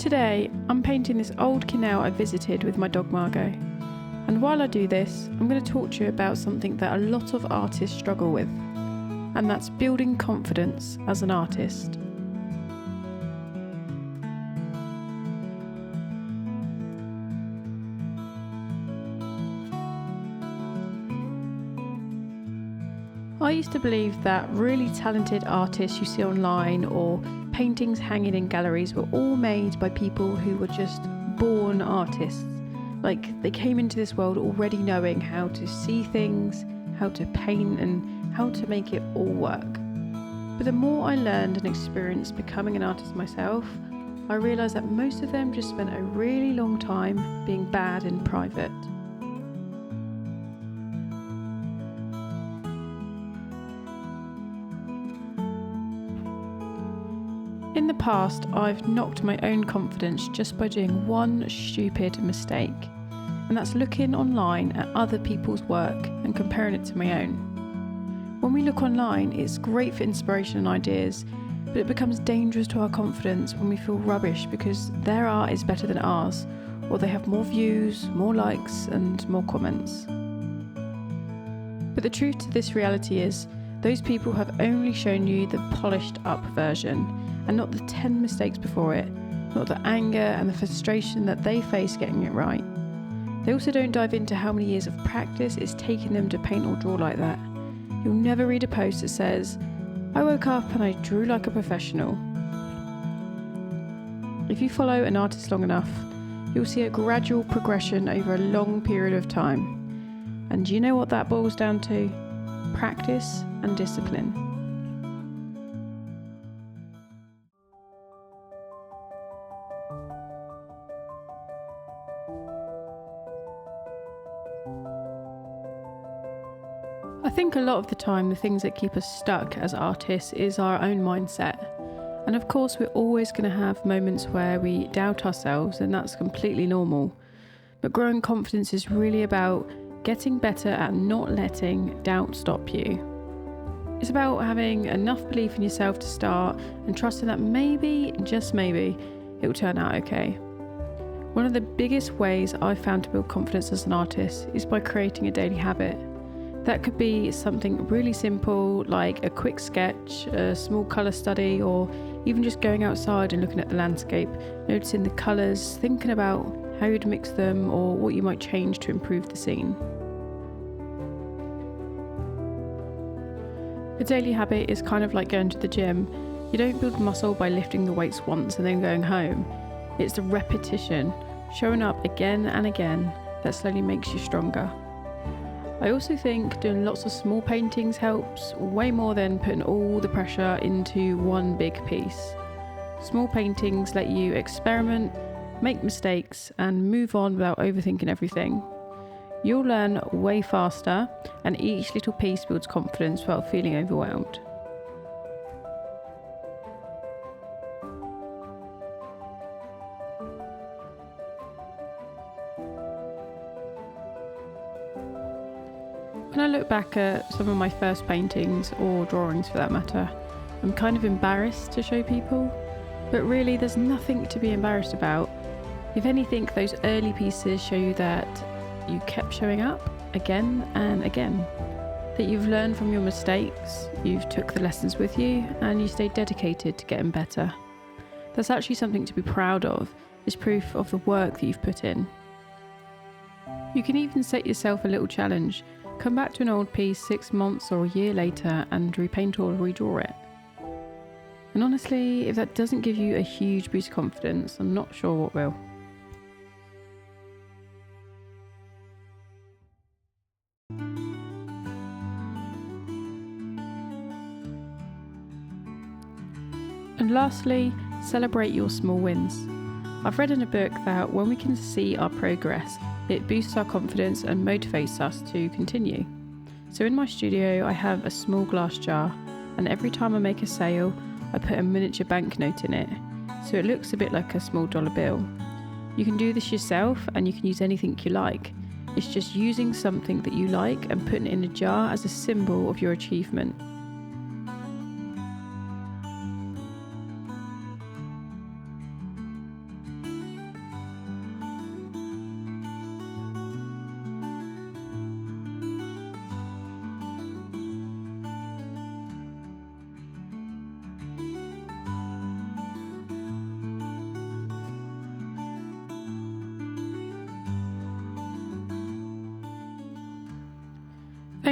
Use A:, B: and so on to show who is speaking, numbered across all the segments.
A: Today, I'm painting this old canal I visited with my dog Margot. And while I do this, I'm going to talk to you about something that a lot of artists struggle with, and that's building confidence as an artist. I used to believe that really talented artists you see online or paintings hanging in galleries were all made by people who were just born artists. Like they came into this world already knowing how to see things, how to paint, and how to make it all work. But the more I learned and experienced becoming an artist myself, I realised that most of them just spent a really long time being bad in private. In the past, I've knocked my own confidence just by doing one stupid mistake, and that's looking online at other people's work and comparing it to my own. When we look online, it's great for inspiration and ideas, but it becomes dangerous to our confidence when we feel rubbish because their art is better than ours, or they have more views, more likes, and more comments. But the truth to this reality is, those people have only shown you the polished up version, and not the 10 mistakes before it, not the anger and the frustration that they face getting it right. They also don't dive into how many years of practice it's taken them to paint or draw like that. You'll never read a post that says, "I woke up and I drew like a professional." If you follow an artist long enough, you'll see a gradual progression over a long period of time. And do you know what that boils down to? Practice and discipline. I think a lot of the time the things that keep us stuck as artists is our own mindset. And of course we're always going to have moments where we doubt ourselves, and that's completely normal. But growing confidence is really about getting better at not letting doubt stop you. It's about having enough belief in yourself to start and trusting that maybe, just maybe, it will turn out okay. One of the biggest ways I've found to build confidence as an artist is by creating a daily habit. That could be something really simple like a quick sketch, a small colour study, or even just going outside and looking at the landscape, noticing the colours, thinking about how you'd mix them or what you might change to improve the scene. A daily habit is kind of like going to the gym. You don't build muscle by lifting the weights once and then going home. It's the repetition, showing up again and again, that slowly makes you stronger. I also think doing lots of small paintings helps way more than putting all the pressure into one big piece. Small paintings let you experiment, make mistakes, and move on without overthinking everything. You'll learn way faster, and each little piece builds confidence without feeling overwhelmed. When I look back at some of my first paintings, or drawings for that matter, I'm kind of embarrassed to show people, but really there's nothing to be embarrassed about. If anything, those early pieces show you that you kept showing up again and again, that you've learned from your mistakes, you've took the lessons with you, and you stayed dedicated to getting better. That's actually something to be proud of. It's proof of the work that you've put in. You can even set yourself a little challenge. Come back to an old piece 6 months or a year later and repaint or redraw it. And honestly, if that doesn't give you a huge boost of confidence, I'm not sure what will. And lastly, celebrate your small wins. I've read in a book that when we can see our progress, it boosts our confidence and motivates us to continue. So in my studio, I have a small glass jar, and every time I make a sale, I put a miniature banknote in it, so it looks a bit like a small dollar bill. You can do this yourself, and you can use anything you like. It's just using something that you like and putting it in a jar as a symbol of your achievement.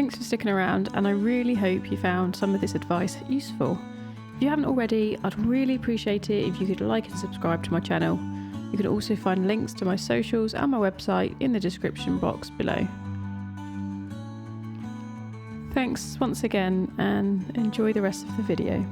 A: Thanks for sticking around, and I really hope you found some of this advice useful. If you haven't already, I'd really appreciate it if you could like and subscribe to my channel. You can also find links to my socials and my website in the description box below. Thanks once again, and enjoy the rest of the video.